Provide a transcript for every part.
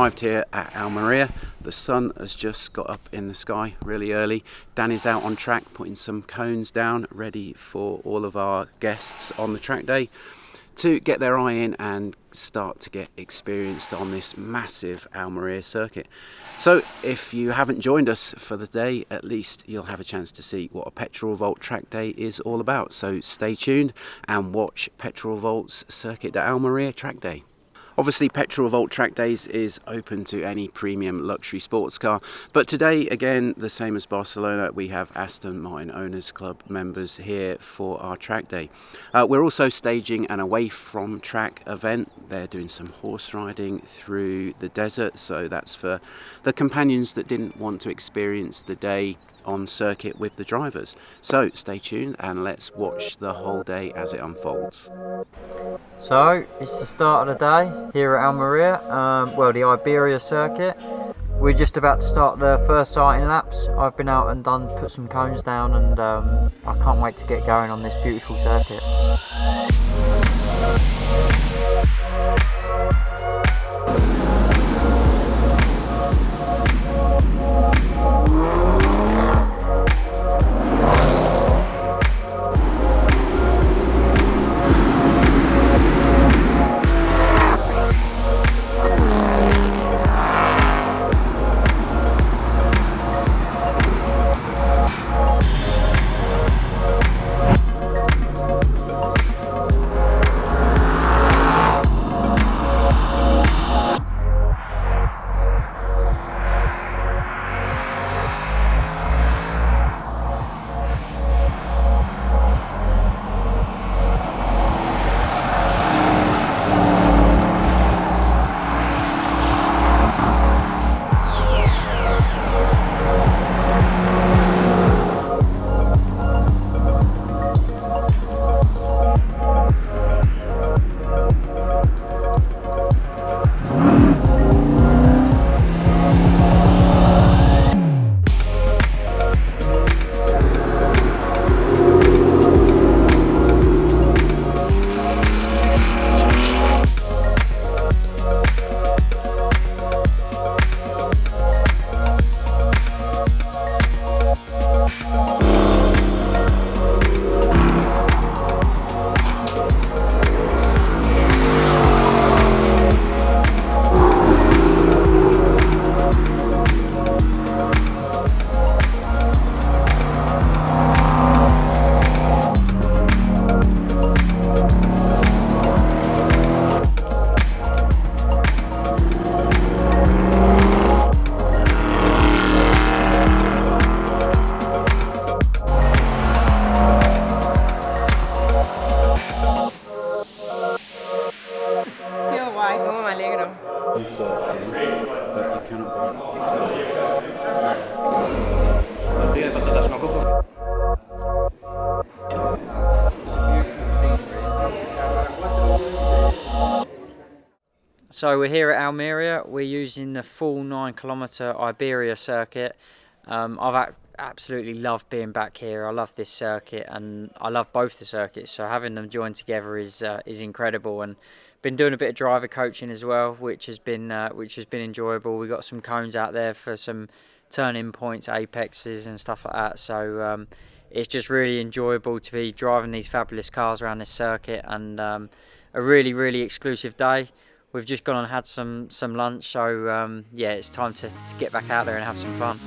arrived here at Almería. The sun has just got up in the sky really early. Danny's out on track putting some cones down, ready for all of our guests on the track day to get their eye in and start to get experienced on this massive Almería circuit. So if you haven't joined us for the day, at least you'll have a chance to see what a PetrolRevolt track day is all about. So stay tuned and watch PetrolRevolt's Circuit de Almería track day. Obviously, PetrolRevolt Track Days is open to any premium luxury sports car, but today, again, the same as Barcelona, we have Aston Martin Owners Club members here for our track day. We're also staging an away from track event. They're doing some horse riding through the desert, so that's for the companions that didn't want to experience the day on circuit with the drivers. So stay tuned and let's watch the whole day as it unfolds. So it's the start of the day here at Almería, well, the Iberia circuit. We're just about to start the first sighting laps. I've been out and put some cones down, and I can't wait to get going on this beautiful circuit. So we're here at Almería. We're using the full 9-kilometre Iberia circuit. I've absolutely loved being back here. I love this circuit, and I love both the circuits. So having them join together is incredible. And been doing a bit of driver coaching as well, which has been enjoyable. We got some cones out there for some turning points, apexes, and stuff like that. So it's just really enjoyable to be driving these fabulous cars around this circuit, and a really exclusive day. We've just gone and had some lunch, so yeah, it's time to get back out there and have some fun.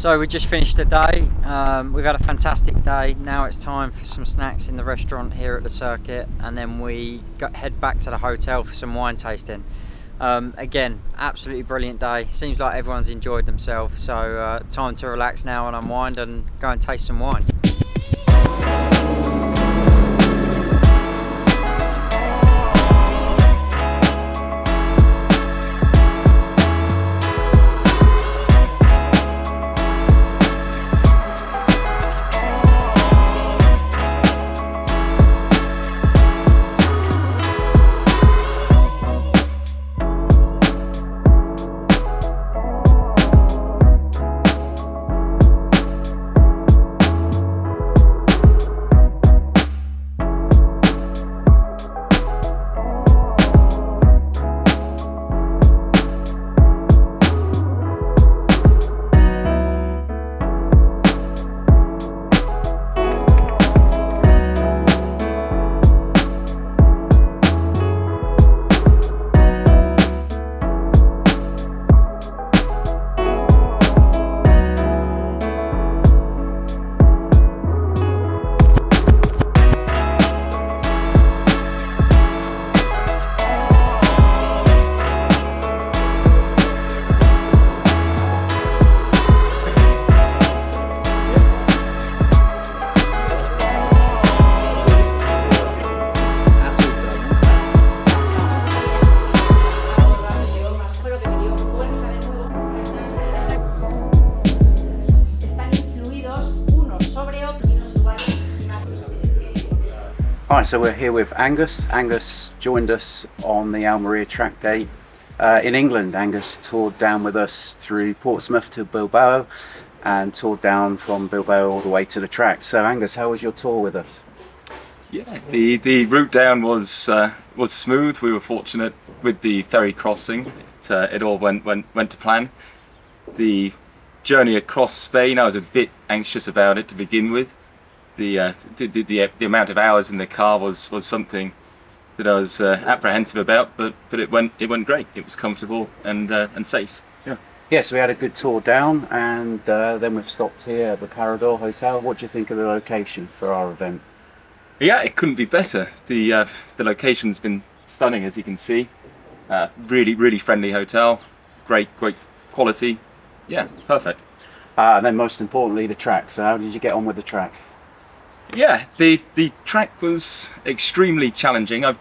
So we just finished the day. We've had a fantastic day. Now it's time for some snacks in the restaurant here at the circuit, and then we head back to the hotel for some wine tasting. Again, absolutely brilliant day. Seems like everyone's enjoyed themselves, so time to relax now and unwind and go and taste some wine. Hi, so we're here with Angus. Angus joined us on the Almería track day. In England, Angus toured down with us through Portsmouth to Bilbao and toured down from Bilbao all the way to the track. So Angus, how was your tour with us? Yeah, the route down was smooth. We were fortunate with the ferry crossing. It all went to plan. The journey across Spain, I was a bit anxious about it to begin with. The amount of hours in the car was something that I was apprehensive about, but it went great. It was comfortable and safe. Yeah. Yes, we had a good tour down, and then we've stopped here at the Parador Hotel. What do you think of the location for our event? Yeah, it couldn't be better. The location's been stunning, as you can see. Really friendly hotel. Great quality. Yeah, perfect. And then most importantly, the track. So how did you get on with the track? Yeah, the track was extremely challenging. I've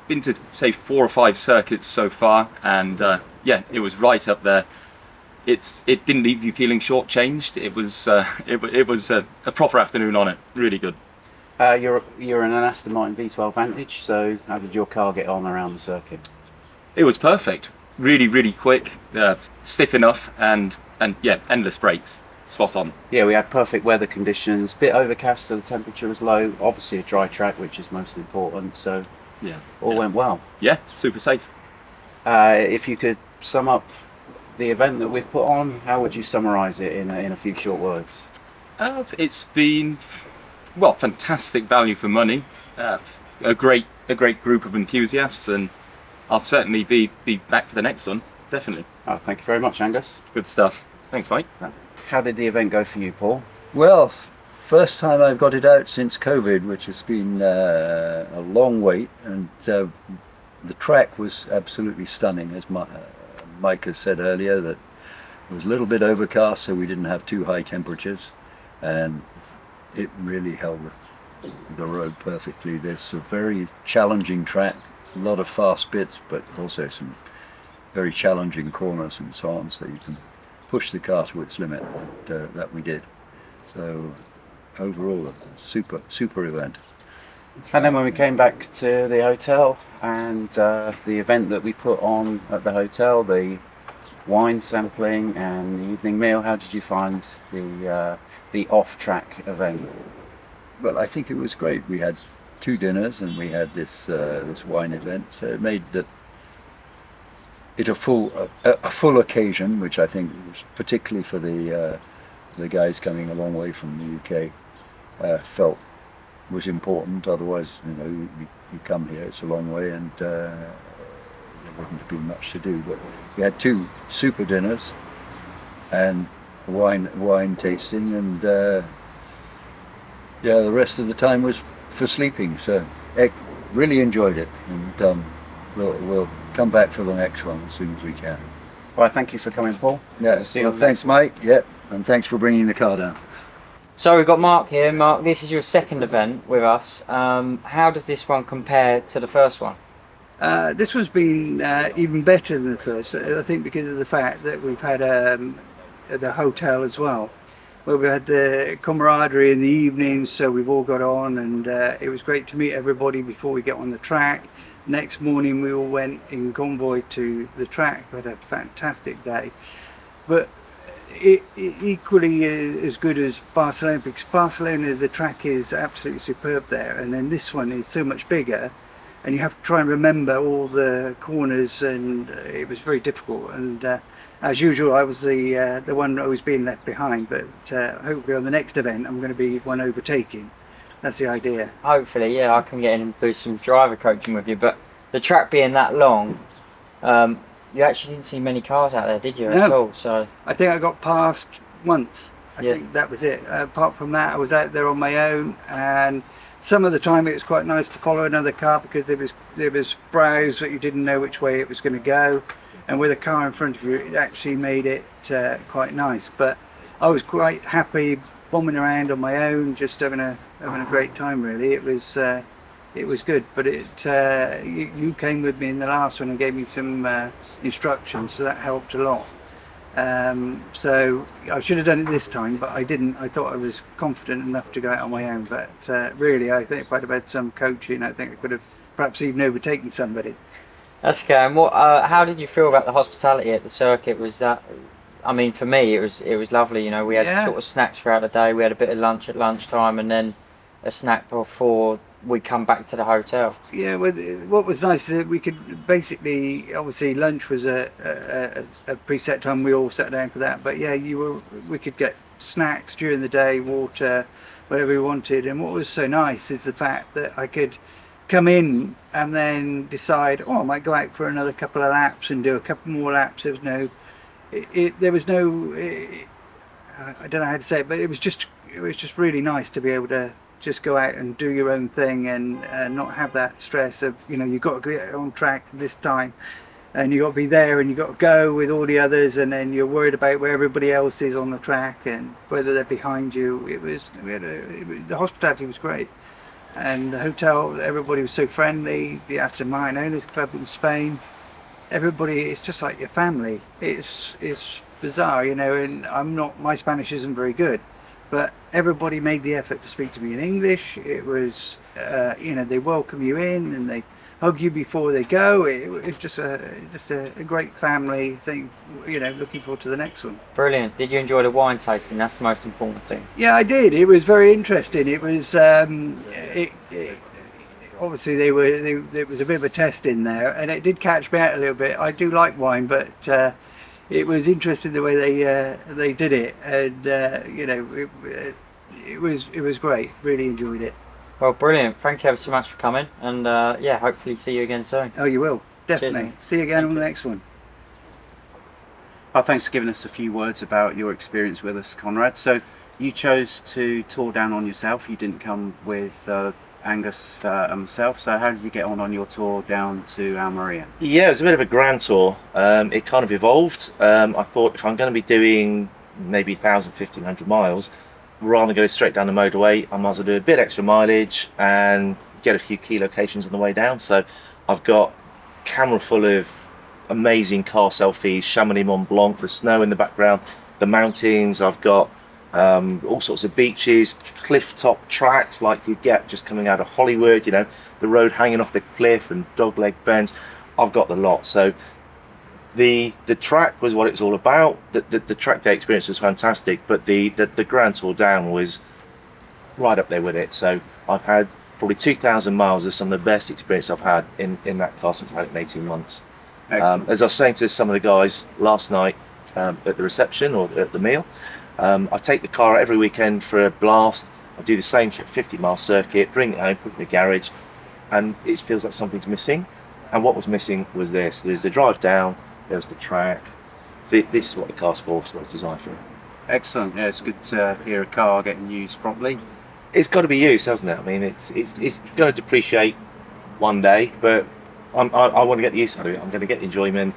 been to say 4 or 5 circuits so far, and yeah, it was right up there. It didn't leave you feeling shortchanged. It was a proper afternoon on it. Really good. You're in an Aston Martin V12 Vantage. So how did your car get on around the circuit? It was perfect. Really quick, stiff enough, and yeah, endless brakes. Spot on. Yeah, we had perfect weather conditions, bit overcast so the temperature was low, obviously a dry track which is most important, so yeah, all went well. Yeah, super safe. If you could sum up the event that we've put on, how would you summarise it in a few short words? It's been, well, fantastic value for money, a great group of enthusiasts, and I'll certainly be back for the next one, definitely. Oh, thank you very much, Angus. Good stuff. Thanks, Mike. How did the event go for you, Paul? Well, first time I've got it out since COVID, which has been a long wait, and the track was absolutely stunning, as Mike has said earlier, that it was a little bit overcast, so we didn't have too high temperatures, and it really held the road perfectly. There's a very challenging track, a lot of fast bits, but also some very challenging corners and so on, so you can push the car to its limit, that we did. So overall, a super event. And then when we came back to the hotel and the event that we put on at the hotel, the wine sampling and the evening meal, how did you find the off-track event? Well, I think it was great. We had 2 dinners and we had this wine event, so it made it a full occasion, which I think was particularly for the guys coming a long way from the UK felt was important. Otherwise, you come here, it's a long way, and there wouldn't have been much to do. But we had 2 super dinners, and wine tasting, and yeah, the rest of the time was for sleeping. So really enjoyed it, and we'll come back for the next one as soon as we can. Well, thank you for coming, Paul. Yeah, See you well, on the thanks, mate. Yep, and thanks for bringing the car down. So we've got Mark here. Mark, this is your second event with us. How does this one compare to the first one? This one's been even better than the first, I think, because of the fact that we've had the hotel as well, where we had the camaraderie in the evenings, so we've all got on, and it was great to meet everybody before we get on the track. Next morning we all went in convoy to the track. We had a fantastic day, but it equally as good as Barcelona, because Barcelona, the track is absolutely superb there, and then this one is so much bigger, and you have to try and remember all the corners, and it was very difficult. And as usual, I was the one that was being left behind, but hopefully on the next event I'm going to be one overtaking. That's the idea. Hopefully, yeah, I can get in and do some driver coaching with you. But the track being that long, you actually didn't see many cars out there, did you, at all? So I think I got past once. I Yeah. think that was it. Apart from that, I was out there on my own, and some of the time it was quite nice to follow another car, because there was brows that you didn't know which way it was going to go, and with a car in front of you, it actually made it quite nice. But I was quite happy bombing around on my own, just having a great time. Really, it was good. But you came with me in the last one and gave me some instructions, so that helped a lot. So I should have done it this time, but I didn't. I thought I was confident enough to go out on my own, but really I think if I'd have had some coaching, I think I could have perhaps even overtaken somebody. that's okay. And how did you feel about the hospitality at the circuit? Was that, I mean, for me it was lovely. You know, we had sort of snacks throughout the day. We had a bit of lunch at lunchtime, and then a snack before we come back to the hotel. Yeah, well, what was nice is that we could basically, obviously lunch was a preset time, we all sat down for that, but yeah, we could get snacks during the day, water, whatever we wanted. And what was so nice is the fact that I could come in and then decide, I might go out for another couple of laps and do a couple more laps. There was no, I don't know how to say it, but it was just really nice to be able to just go out and do your own thing, and not have that stress of, you've got to get on track at this time, and you've got to be there, and you've got to go with all the others, and then you're worried about where everybody else is on the track and whether they're behind you. The hospitality was great, and the hotel, everybody was so friendly. The Aston Martin Owners Club in Spain, everybody, it's just like your family. It's bizarre, and my Spanish isn't very good, but everybody made the effort to speak to me in English. It was, they welcome you in and they hug you before they go. It was just a great family thing. Looking forward to the next one. Brilliant. Did you enjoy the wine tasting? That's the most important thing. Yeah, I did. It was very interesting. It was obviously there was a bit of a test in there, and it did catch me out a little bit. I do like wine, but it was interesting the way they did it, and it was great. Really enjoyed it. Well, brilliant. Thank you ever so much for coming, and hopefully see you again soon. Oh, you will, definitely. Cheers. See you again on the next one. Thanks for giving us a few words about your experience with us, Conrad. So you chose to tour down on yourself. You didn't come with Angus and myself. So how did you get on your tour down to Almería? Yeah, it was a bit of a grand tour. It kind of evolved. I thought if I'm going to be doing maybe 1,000, 1,500 miles, rather than go straight down the motorway, I might as well do a bit extra mileage and get a few key locations on the way down. So I've got a camera full of amazing car selfies, Chamonix Mont Blanc, the snow in the background, the mountains. I've got all sorts of beaches, cliff top tracks like you get just coming out of Hollywood, the road hanging off the cliff and dogleg bends. I've got the lot. So the track was what it's all about. The track day experience was fantastic, but the grand tour down was right up there with it. So I've had probably 2,000 miles of some of the best experience I've had in that car since I've had it in 18 months. As I was saying to some of the guys last night at the reception or at the meal, I take the car every weekend for a blast. I do the same 50-mile circuit, bring it home, put it in the garage, and it feels like something's missing. And what was missing was this. There's the drive down, there was the track. This is what the car's for, it's what it's designed for. Excellent. Yeah, it's good to hear a car getting used properly. It's got to be used, hasn't it? I mean, it's going to depreciate one day, but I want to get the use out of it. I'm going to get the enjoyment.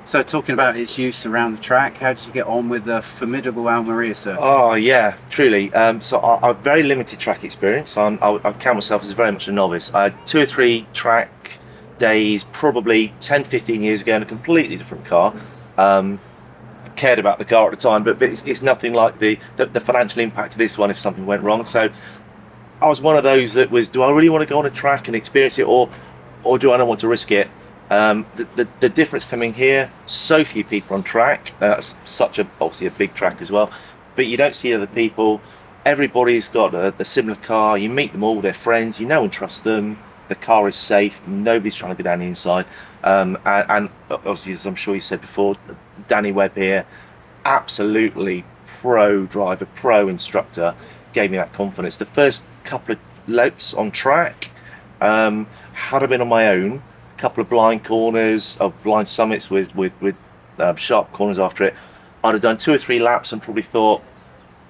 So talking about its use around the track, how did you get on with the formidable Almería circuit? Oh yeah, truly. So I've very limited track experience. I count myself as very much a novice. I had 2 or 3 track days, probably 10, 15 years ago in a completely different car. Cared about the car at the time, but it's nothing like the financial impact of this one if something went wrong. So I was one of those that was, do I really want to go on a track and experience it, or do I not want to risk it? The difference coming here, so few people on track, obviously a big track as well, but you don't see other people. Everybody's got a similar car. You meet them all, they're friends, you know and trust them. The car is safe, nobody's trying to go down the inside, and obviously, as I'm sure you said before, Danny Webb here, absolutely pro driver, pro instructor, gave me that confidence. The first couple of lopes on track, had I been on my own, a couple of blind corners, of blind summits with sharp corners after it, I'd have done 2 or 3 laps and probably thought,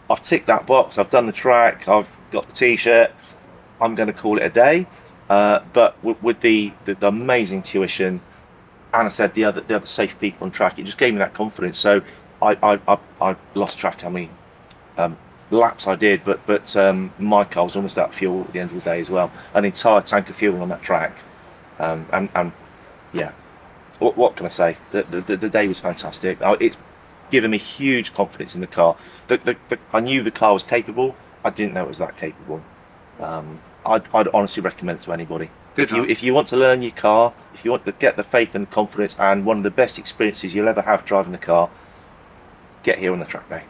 I've ticked that box, I've done the track, I've got the t-shirt, I'm going to call it a day. But with the amazing tuition, and I said the other safe people on track, it just gave me that confidence. So I lost track how many laps I did, but my car was almost out of fuel at the end of the day as well. An entire tank of fuel on that track, and yeah, what can I say? The day was fantastic. It's given me huge confidence in the car. I knew the car was capable. I didn't know it was that capable. I'd honestly recommend it to anybody. If you want to learn your car, if you want to get the faith and confidence, and one of the best experiences you'll ever have driving the car, get here on the track day.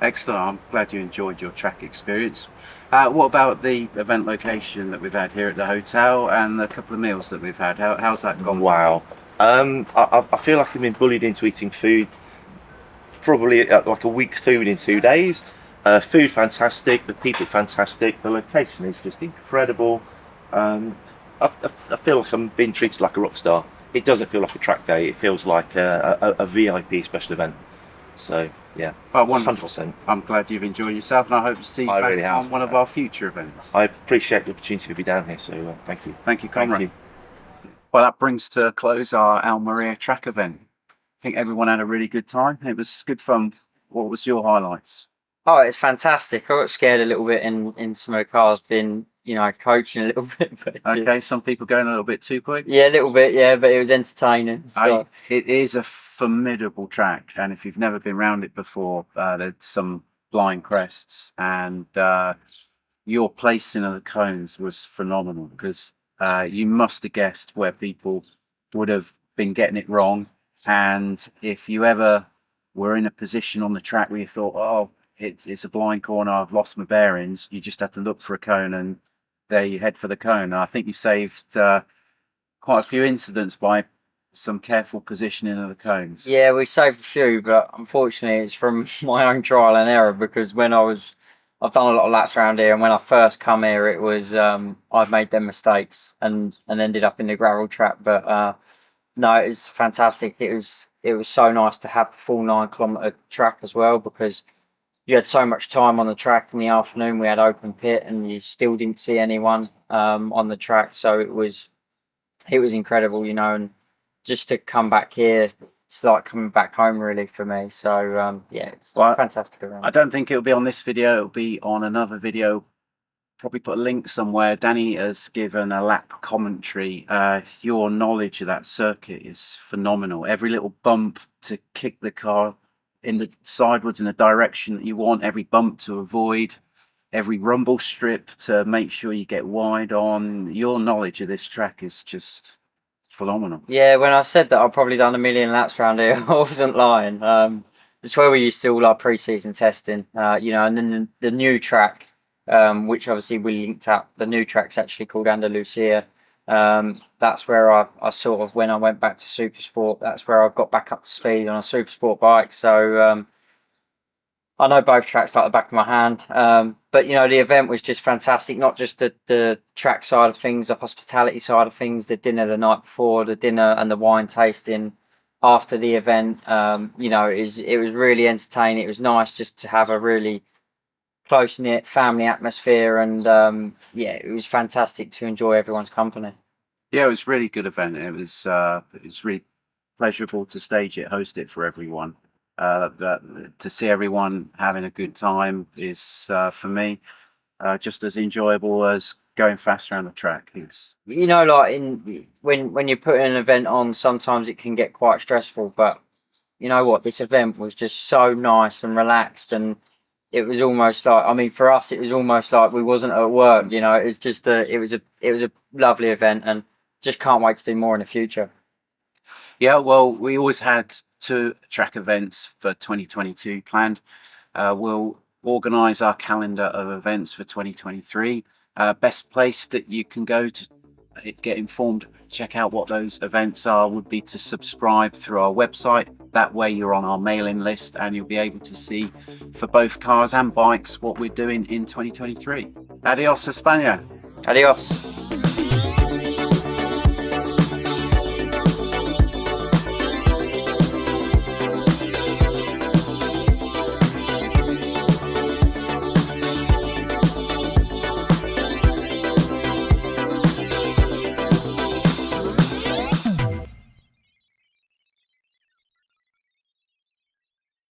Excellent. I'm glad you enjoyed your track experience. What about the event location that we've had here at the hotel and the couple of meals that we've had? How's that gone? Wow. I feel like I've been bullied into eating food, probably like a week's food in 2 days. Food fantastic, the people fantastic, the location is just incredible. I feel like I'm being treated like a rock star. It doesn't feel like a track day, it feels like a VIP special event. So yeah, Well, wonderful. 100%. I'm glad you've enjoyed yourself, and I hope to see you I back really have. on one of our future events. I appreciate the opportunity to be down here, so thank you. Thank you, Conrad. Thank you. Well, that brings to a close our Almería track event. I think everyone had a really good time. It was good fun. What was your highlights? Oh, it's fantastic. I got scared a little bit in some of the cars, been, coaching a little bit. But, Okay, some people going a little bit too quick. yeah, a little bit, yeah, but it was entertaining. So, It is a formidable track, and if you've never been around it before, there's some blind crests, and your placing of the cones was phenomenal, because you must have guessed where people would have been getting it wrong, and if you ever were in a position on the track where you thought, oh, it's a blind corner, I've lost my bearings, you just had to look for a cone, and there you head for the cone. And I think you saved quite a few incidents by some careful positioning of the cones. yeah, we saved a few, but unfortunately it's from my own trial and error, because I've done a lot of laps around here, and when I first come here, it was I've made them mistakes and ended up in the gravel trap. But no, it was fantastic. It was so nice to have the full 9-kilometre track as well, because you had so much time on the track in the afternoon. We had open pit, and you still didn't see anyone on the track, so it was incredible, and just to come back here, it's like coming back home really for me. So yeah, it's fantastic around. I don't think it'll be on this video, it'll be on another video. Probably put a link somewhere. Danny has given a lap commentary. Your knowledge of that circuit is phenomenal. Every little bump to kick the car in the sidewards in the direction that you want, every bump to avoid, every rumble strip to make sure you get wide on. Your knowledge of this track is just phenomenal. Yeah, when I said that I've probably done 1 million laps around here, I wasn't lying. It's where we used to do all our pre-season testing, and then the new track, which obviously we linked up. The new track's actually called Andalusia. That's where I sort of, when I went back to Supersport, that's where I got back up to speed on a Supersport bike. So I know both tracks like the back of my hand. But the event was just fantastic. Not just the track side of things, the hospitality side of things, the dinner the night before, the dinner and the wine tasting. after the event. You know, it was really entertaining. It was nice just to have a really close-knit family atmosphere, and yeah, it was fantastic to enjoy everyone's company. Yeah, it was a really good event. It was really pleasurable to stage it, host it for everyone. To see everyone having a good time is for me just as enjoyable as going fast around the track. It's You know, like when you put an event on, sometimes it can get quite stressful, but you know what, this event was just so nice and relaxed, and it was almost like, I mean, for us it was almost like we wasn't at work. You know, it was just it was a lovely event, and just can't wait to do more in the future. Yeah, well, we always had 2 track events for 2022 planned. We'll organise our calendar of events for 2023. Best place that you can go to get informed, check out what those events are, would be to subscribe through our website. That way you're on our mailing list and you'll be able to see for both cars and bikes what we're doing in 2023. Adios, España. Adios.